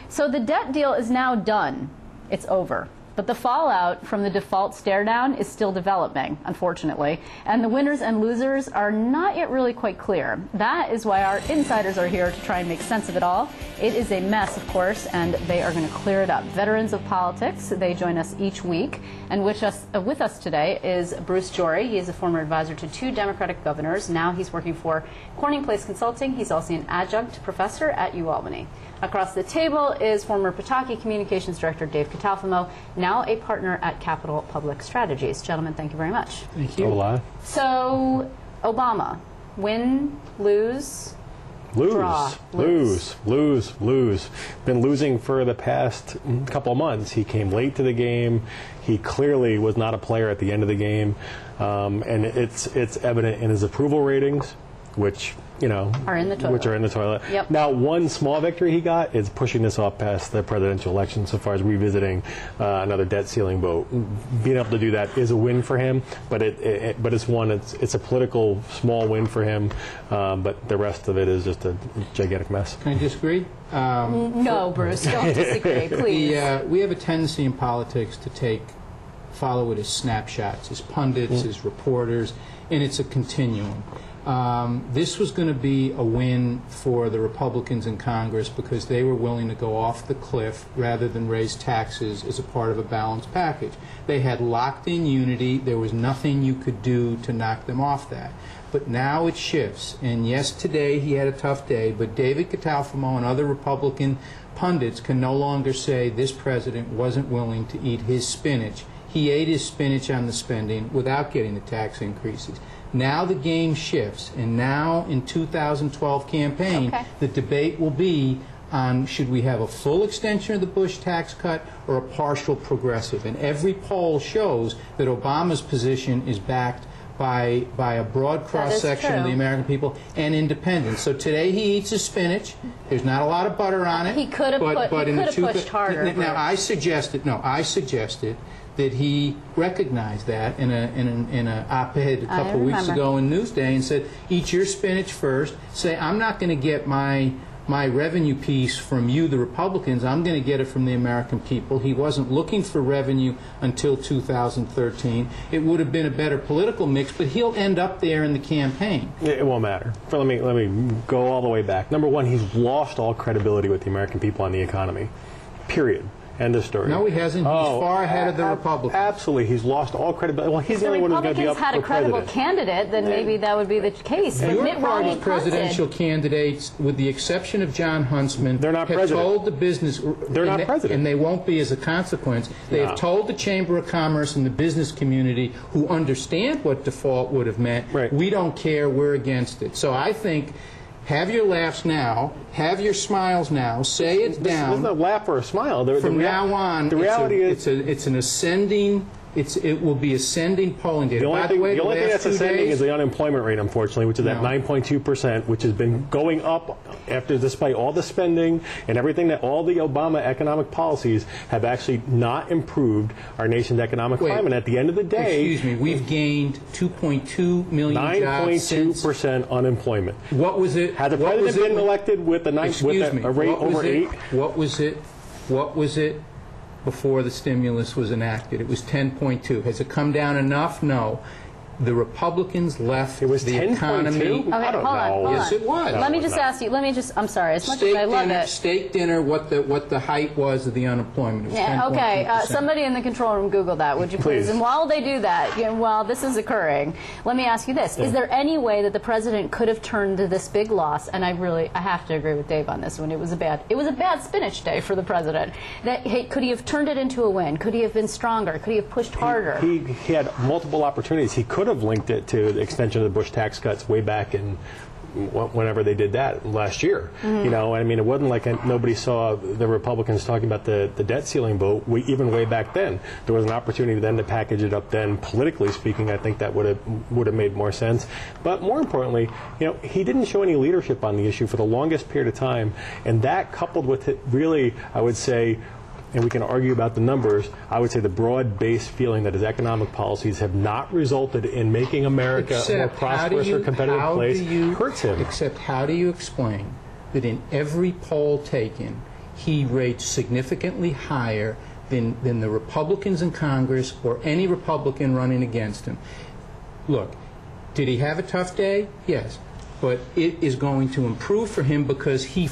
So the debt deal is now done. It's over. But the fallout from the default stare-down is still developing, unfortunately. And the winners and losers are not yet really quite clear. That is why our insiders are here to try and make sense of it all. It is a mess, of course, and they are going to clear it up. Veterans of politics, they join us each week. And with us today is Bruce Jory. He is a former advisor to 2 Democratic governors. Now he's working for Corning Place Consulting. He's also an adjunct professor at UAlbany. Across the table is former Pataki Communications Director Dave Catalfamo, now a partner at Capital Public Strategies. Gentlemen, thank you very much. Thank you. Hola. So, Obama, win, lose, draw, lose. Been losing for the past couple of months. He came late to the game. He clearly was not a player at the end of the game, and it's evident in his approval ratings, which are in the toilet. Yep. Now, one small victory he got is pushing this off past the presidential election so far as revisiting another debt ceiling vote. Being able to do that is a win for him, but it's a political small win for him, but the rest of it is just a gigantic mess. Can I disagree? No, Bruce, don't disagree, please. We have a tendency in politics to follow it as snapshots, as pundits, as reporters, and it's a continuum. This was going to be a win for the Republicans in Congress because they were willing to go off the cliff rather than raise taxes as a part of a balanced package. They had locked-in unity. There was nothing you could do to knock them off that. But now it shifts. And yes, today he had a tough day, but David Catalfamo and other Republican pundits can no longer say this president wasn't willing to eat his spinach. He ate his spinach on the spending without getting the tax increases. Now the game shifts, and now in 2012 campaign, the debate will be on should we have a full extension of the Bush tax cut or a partial progressive. And every poll shows that Obama's position is backed by a broad cross-section of the American people and independents. So today he eats his spinach. There's not a lot of butter on it. He could have pushed harder. Now I suggested that he recognized that in an op-ed a couple of weeks ago in Newsday and said, eat your spinach first. Say, I'm not going to get my revenue piece from you, the Republicans. I'm going to get it from the American people. He wasn't looking for revenue until 2013. It would have been a better political mix, but he'll end up there in the campaign. It won't matter. Let me go all the way back. Number one, he's lost all credibility with the American people on the economy. Period. End of story. No, he hasn't. He's far ahead of the Republicans. Absolutely. He's lost all credibility. Well, he's the only one who's going to be up for president. If the Republicans had a credible candidate, then maybe that would be the case. But your party's presidential candidates, with the exception of John Huntsman, they're not have told the business... They're not president. And they won't be as a consequence. They have told the Chamber of Commerce and the business community, who understand what default would have meant, we don't care, we're against it. So I think... have your laughs now. Have your smiles now. Say it down. This isn't a laugh or a smile. From now on, the reality is it's an ascending. It will be ascending polling data. The only thing that's ascending is the unemployment rate, unfortunately, which is at 9.2%, which has been going up despite all the spending and everything that all the Obama economic policies have actually not improved our nation's economic climate. At the end of the day, excuse me, we've gained 2.2 million jobs. 9.2% unemployment. What was it? Had the president been elected with a rate over 8? What was it? What was it? Before the stimulus was enacted, it was 10.2. Has it come down enough? No. The Republicans left the economy. Okay, hold on. Yes, it was. Let me just ask you. I'm sorry. As much as I love it. Steak dinner. What the height was of the unemployment. It was 10.2%. Okay. Somebody in the control room Google that, would you please? And while they do that, while this is occurring, let me ask you this: is there any way that the president could have turned this big loss? And I have to agree with Dave on this one. It was a bad spinach day for the president. Could he have turned it into a win? Could he have been stronger? Could he have pushed harder? He had multiple opportunities. He could have linked it to the extension of the Bush tax cuts way back in whenever they did that last year. I mean, it wasn't like nobody saw the Republicans talking about the debt ceiling vote even way back then. There was an opportunity then to package it up then, politically speaking. I think that would have made more sense. But more importantly, he didn't show any leadership on the issue for the longest period of time, and that coupled with it really, I would say, and we can argue about the numbers, I would say the broad-based feeling that his economic policies have not resulted in making America a more prosperous or competitive place hurts him. Except how do you explain that in every poll taken, he rates significantly higher than the Republicans in Congress or any Republican running against him. Look, did he have a tough day? Yes. But it is going to improve for him because he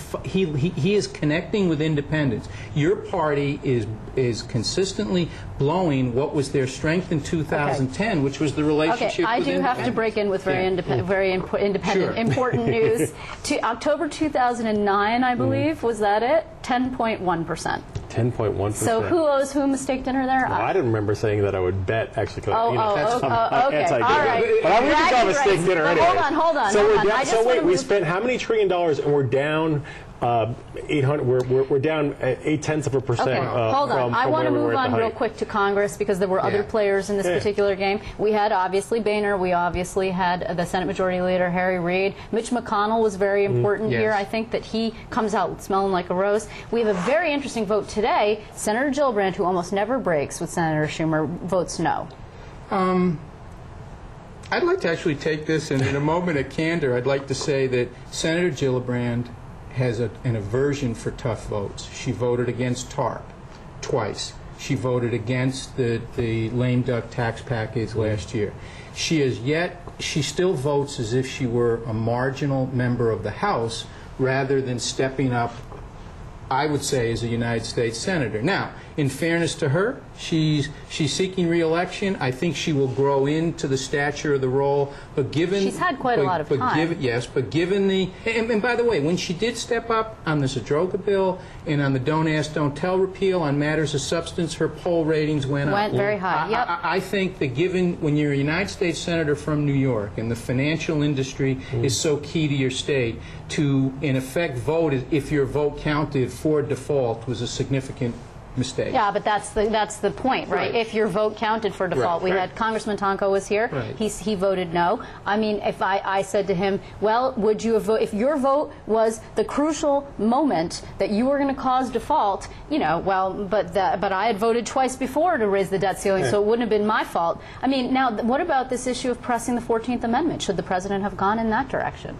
is connecting with independents. Your party is consistently blowing what was their strength in 2010, which was the relationship with I do have to break in with very independent, important news. October 2009, I believe, was that it? 10.1%. 10.1%. So who owes whom a steak dinner there? Well, I didn't remember saying that I would bet, actually. Okay. All right. But I wouldn't have a steak dinner anyway. Hold on. So wait, we spent how many $1 trillion and we're down 800. We're down 0.8%. Okay, hold on. I want to move on real quick to Congress because there were other players in this particular game. We had obviously Boehner. We obviously had the Senate Majority Leader Harry Reid. Mitch McConnell was very important here. I think that he comes out smelling like a rose. We have a very interesting vote today. Senator Gillibrand, who almost never breaks with Senator Schumer, votes no. I'd like to actually take this, and in a moment of candor, I'd like to say that Senator Gillibrand has an aversion for tough votes. She voted against TARP twice. She voted against the lame duck tax package last year. She still votes as if she were a marginal member of the House rather than stepping up, I would say, as a United States Senator. Now, in fairness to her, she's seeking re-election. I think she will grow into the stature of the role. But given she's had quite a lot of time. But given the and by the way, when she did step up on the Zadroga bill and on the Don't Ask, Don't Tell repeal on matters of substance, her poll ratings went up. Very high. I think that given when you're a United States Senator from New York and the financial industry is so key to your state, to in effect vote if your vote counted for default was a significant mistake. Yeah, but that's the point, right? If your vote counted for default. We had Congressman Tonko was here. He voted no. I mean, if I said to him, well, would you have voted, if your vote was the crucial moment that you were going to cause default, you know, well, but I had voted twice before to raise the debt ceiling, so it wouldn't have been my fault. I mean, now, what about this issue of pressing the 14th Amendment? Should the president have gone in that direction?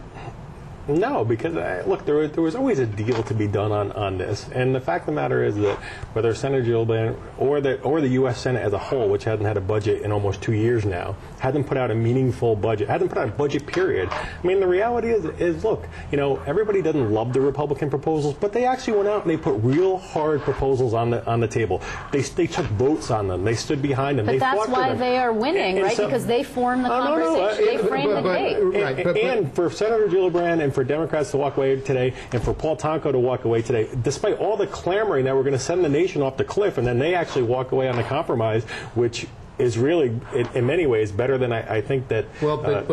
No, because look, there was always a deal to be done on this, and the fact of the matter is that whether Senator Gillibrand or the U.S. Senate as a whole, which hasn't had a budget in almost 2 years now, hasn't put out a meaningful budget, hasn't put out a budget period. I mean, the reality is look, you know, everybody doesn't love the Republican proposals, but they actually went out and they put real hard proposals on the table. They took votes on them. They stood behind them. But that's why they are winning, right? So, because they form the conversation. They frame the debate. And for Senator Gillibrand and for Democrats to walk away today, and for Paul Tonko to walk away today, despite all the clamoring that we're going to send the nation off the cliff, and then they actually walk away on the compromise, which is really, in many ways, better than I think that. But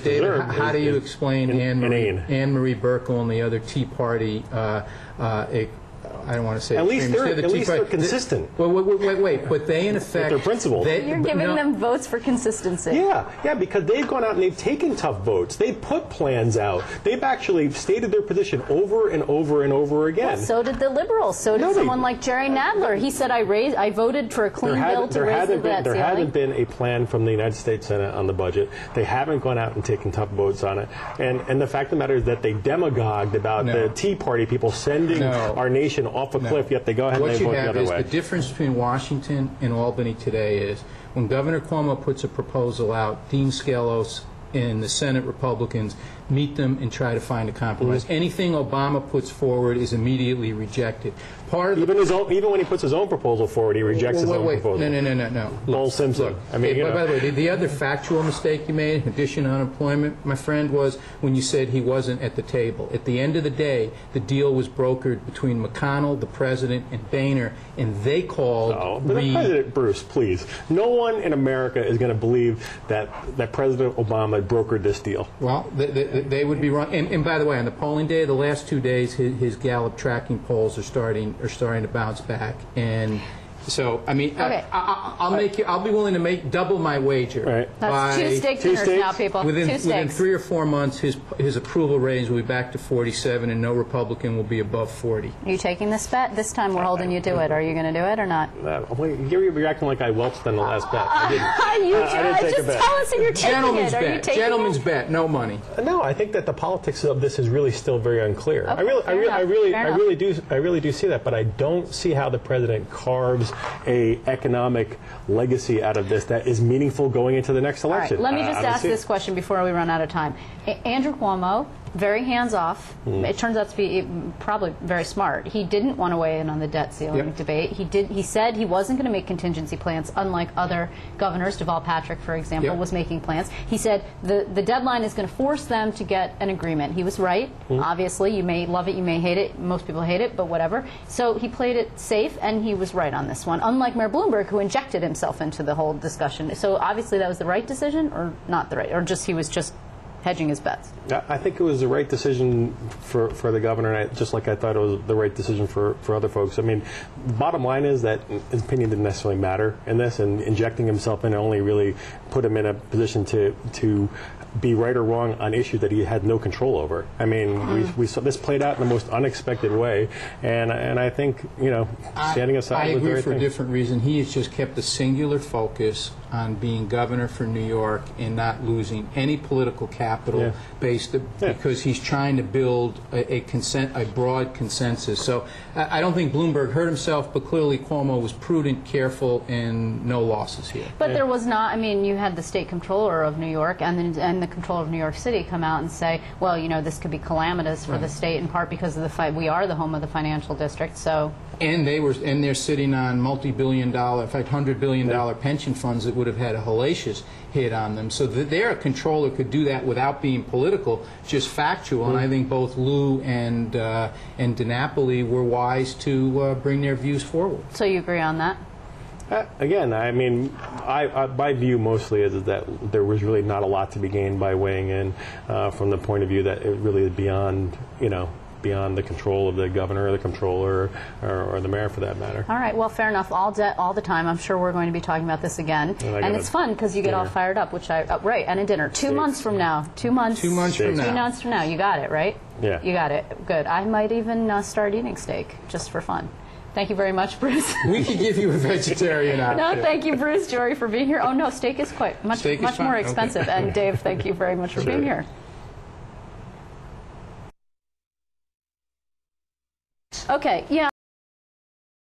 David, how do you explain Anne Marie Burkle and the other Tea Party? I don't want to say at least they're consistent. Wait, but they in effect their principles. You're giving them votes for consistency. Yeah, because they've gone out and they've taken tough votes. They've put plans out. They've actually stated their position over and over and over again. Well, so did the liberals. So did someone like Jerry Nadler. He said, I voted for a clean bill to raise the debt ceiling. There hasn't been a plan from the United States Senate on the budget. They haven't gone out and taken tough votes on it. And the fact of the matter is that they demagogued about the Tea Party people sending our nation off a cliff, yet they go ahead and they vote the other way. The difference between Washington and Albany today is when Governor Cuomo puts a proposal out, Dean Skelos and the Senate Republicans meet them and try to find a compromise. Anything Obama puts forward is immediately rejected. Even when he puts his own proposal forward, he rejects his own proposal. No. Lowell Simpson. Look, by the way, the other factual mistake you made, in addition to unemployment, my friend, was when you said he wasn't at the table. At the end of the day, the deal was brokered between McConnell, the president, and Boehner, and they called the president, Bruce, please. No one in America is going to believe that President Obama brokered this deal. Well, they would be wrong. And by the way, on the polling day, the last 2 days, his Gallup tracking polls are starting to bounce back. And So, I mean, Okay. I'll be willing to make double my wager. Right. That's two steak dinners now, people. Within Two steaks. 3 or 4 months, his approval rating will be back to 47, and no Republican will be above 40. Are you taking this bet? This time we're holding you to it. Are you going to do it or not? You're acting like I welched on the last bet. I didn't take a just bet. tell us if you're taking Gentleman's it. Are you bet. taking Gentleman's it? bet. No money. No, I think that the politics of this is really still very unclear. Okay, I fair really do see that, but I don't see how the president carves a economic legacy out of this that is meaningful going into the next All right, election. let me just I don't ask see it. this question before we run out of time. Andrew Cuomo, very hands-off. It turns out to be probably very smart. He didn't want to weigh in on the debt ceiling debate. He said he wasn't going to make contingency plans, unlike other governors. Deval Patrick, for example, was making plans. He said the deadline is going to force them to get an agreement. He was right. Obviously, you may love it, you may hate it. Most people hate it, but whatever. So he played it safe, and he was right on this one, unlike Mayor Bloomberg, who injected himself into the whole discussion. So obviously that was the right decision, or not the right, or just he was just hedging his bets. I think it was the right decision for the governor, and just like I thought it was the right decision for other folks. I mean, bottom line is that his opinion didn't necessarily matter in this, and injecting himself in only really put him in a position to be right or wrong on issues that he had no control over. I mean, we saw this played out in the most unexpected way, and I think, standing aside I was the agree right for thing. a different reason. He has just kept a singular focus on being governor for New York and not losing any political capital because he's trying to build a broad consensus. So I don't think Bloomberg hurt himself, but clearly Cuomo was prudent, careful, and no losses here. But there was not, I mean, you had the state comptroller of New York and the comptroller of New York City come out and say, well, this could be calamitous for the state in part because of the fight. We are the home of the financial district, so. And they're sitting on multi-billion-dollar, in fact, $100 billion pension funds that would have had a hellacious hit on them. So their controller could do that without being political, just factual. And I think both Lou and DiNapoli were wise to bring their views forward. So you agree on that? Again, I mean, my view mostly is that there was really not a lot to be gained by weighing in from the point of view that it really is beyond, beyond the control of the governor or the comptroller or the mayor, for that matter. All right, well, fair enough. All the time. I'm sure we're going to be talking about this again. And it's fun because you get all fired up, which right, and a dinner. 2 months from now. 2 months. 2 months from now. 2 months from now. You got it, right? Yeah. You got it. Good. I might even start eating steak just for fun. Thank you very much, Bruce. We could give you a vegetarian option. No, thank you, Bruce, Jory, for being here. Oh, no, steak is quite much more expensive. Okay. And Dave, thank you very much for being here. Okay, yeah.